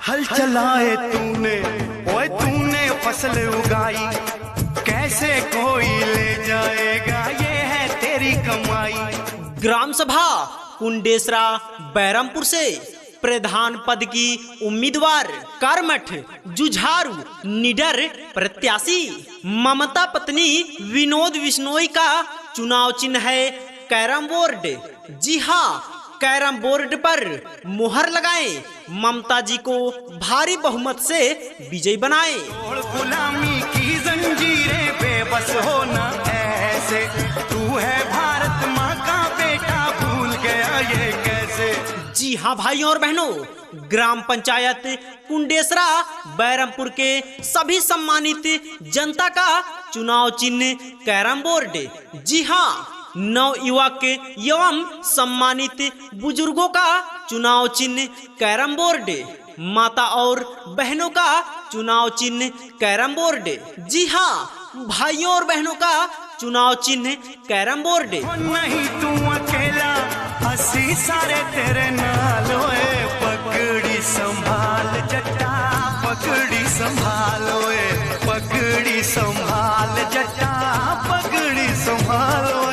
हल चलाए तूने, ओए तूने फसल उगाई, कैसे कोई ले जाएगा, ये है तेरी कमाई। ग्राम सभा कुंडेसरा बैरमपुर से प्रधान पद की उम्मीदवार कर्मठ जुझारू निडर प्रत्याशी ममता पत्नी विनोद बिश्नोई का चुनाव चिन्ह है कैरम बोर्ड। जी हाँ, कैरम बोर्ड पर मुहर लगाएं, ममता जी को भारी बहुमत से विजयी बनाएं। गुलामी की जंजीरें बेबस होना ऐसे, तू है भारत माँ का बेटा, भूल गया ये कैसे। जी हाँ भाइयों और बहनों, ग्राम पंचायत कुंडेसरा बैरमपुर के सभी सम्मानित जनता का चुनाव चिन्ह कैरम बोर्ड। जी हाँ, नव युवक एवं सम्मानित बुजुर्गों का चुनाव चिन्ह कैरम बोर्ड, माता और बहनों का चुनाव चिन्ह कैरम बोर्ड। जी हाँ भाइयों और बहनों का चुनाव चिन्ह कैरम बोर्ड। नहीं तू अकेला, हंसी सारे तेरे नाल, ओए पकड़ी संभाल जट्टा, पकड़ी संभाल, ओए पकड़ी संभाल जट्टा, पकड़ी संभाल।